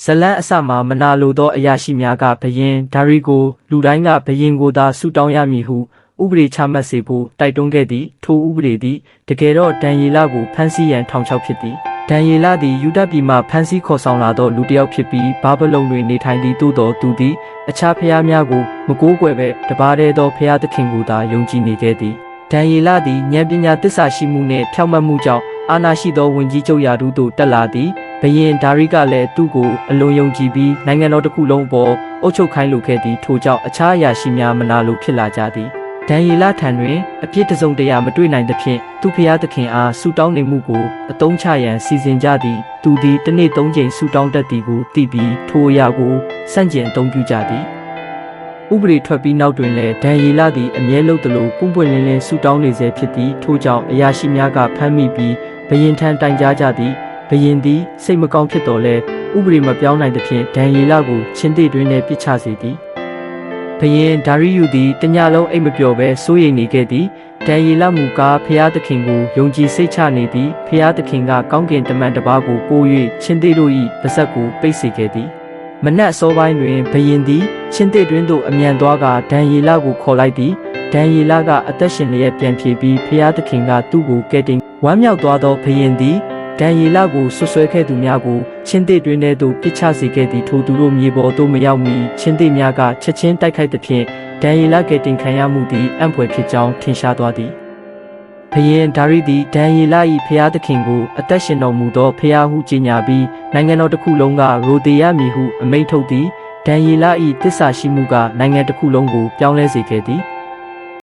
ဇလန်းအစမှာမနာလိုသောအရာရှိများကဘယင်ဒါရီကိုလူတိုင်းကဘယင်ကိုသာဆုတောင်းရမည်ဟုဥပဒေချမှတ်စေဖို့တိုက်တွန်းခဲ့သည်ထိုဥပဒေသည်တကယ်တော့ဒန်ယေလကိုဖမ်းဆီးရန်ထောင်ချောက်ဖြစ်သည်ဒန်ယေလသည်ယူဒပြည်မှဖမ်းဆီးခေါ်ဆောင်လာသောလူတစ်ယောက်ဖြစ်ပြီးဘာဗလုန်တွင်နေထိုင်သည့်သို့သောသူသည်အခြားဖျားများကိုမကိုးကွယ်ဘဲတပါးတည်းသောဖျားသခင်ကိုသာယုံကြည်နေခဲ့သည်ဒန်ယေလသည်ဉာဏ်ပညာသစ္စာရှိမှုနှင့်ဖြောင့်မတ်မှုကြောင့်အာဏာရှိသောဝန်ကြီးချုပ်ရာထူးသို့တက်လာသည်ဘယင်ဒါရီကလည်းသူ့ကိုအလွန်ယုံကြည်ပြီးနိုင်ငံတော်တစ်ခုလုံးပေါ်အုပ်ချုပ်ခိုင်းလိုခဲ့သည်ထို့ကြောင့်အခြားအရာရှိများမနာလိုဖြစ်လာကြသည်ဒန်ယေလထံတွင်အပြစ်တစုံတရာမတွေ့နိုင်သဖြင့်သူဖျားသခင်အားဆုတောင်းနေမှုကိုအသုံးချရန်စီစဉ်ကြသည်သူသည်တစ်နေ့၃ကြိမ်ဆုတောင်းတတ်သည်ကိုသိပြီးထိုအရာကိုစန့်ကျင်အသုံးပြုကြသည်ဥပဒေထွက်ပြီးနောက်တွင်လည်းဒန်ယေလသည်အမြဲလုပ်သလိုပွင့်ပွင့်လင်းလင်းဆုတောင်းနေစေဖြစ်သည်ထို့ကြောင့်အရာရှိများကဖမ်းမိပြီးဘယင်ထံတိုင်ကြားကြသည်ဘယင်သည်စိတ်မကောင်းဖြစ်တော်လဲဥပဒေမပြောင်းနိုင်သဖြင့်ဒန်ယေလကိုချင်းသေးတွင်နဲ့ပစ်ချစေသည်ဘယင်ဒါရီယူသည်တညလုံးအိပ်မပျော်ဘဲစိုးရိမ်နေခဲ့သည်ဒန်ယေလမူကားဖျားသခင်ကိုယုံကြည်စိတ်ချနေသည်ဖျားသခင်ကကောင်းကင်တမန်တစ်ပါးကိုပို့၍ချင်းသေးတို့၏ပါးစပ်ကိုပိတ်စေခဲ့သည်မနက်အစောပိုင်းတွင်ဘယင်သည်ချင်းသေးတွင်သို့အမြန်သွားကဒန်ယေလကိုခေါ်လိုက်သည်ဒန်ယေလကအသက်ရှင်လျက်ပြန်ပြေးပြီးဖျားသခင်ကသူ့ကိုကယ်တင်ဝမ်းမြောက်သွားသောဘယင်သည်ဒန်ယေလကိုဆွဆွဲခဲ့သူများကိုချင်းသေးတွင်ထဲသို့ပစ်ချစေခဲ့သည်ထိုသူတို့မြေပေါ်သို့မရောက်မီချင်းသေးများကချက်ချင်းတိုက်ခိုက်သဖြင့်ဒန်ယေလကယ်တင်ခံရမှုသည်အံ့ဖွယ်ဖြစ်ကြောင်းထင်ရှားသွားသည်ဘယင်ဒါရီသည်ဒန်ယေလ၏ဖျားသခင်ကိုအသက်ရှင်တော်မူသောဖျားဟုကြေညာပြီးနိုင်ငံတော်တစ်ခုလုံးကရိုသေရမည်ဟုအမိန့်ထုတ်သည်ဒန်ယေလ၏တစ္ဆာရှိမှုကနိုင်ငံတစ်ခုလုံးကိုပြောင်းလဲစေခဲ့သည်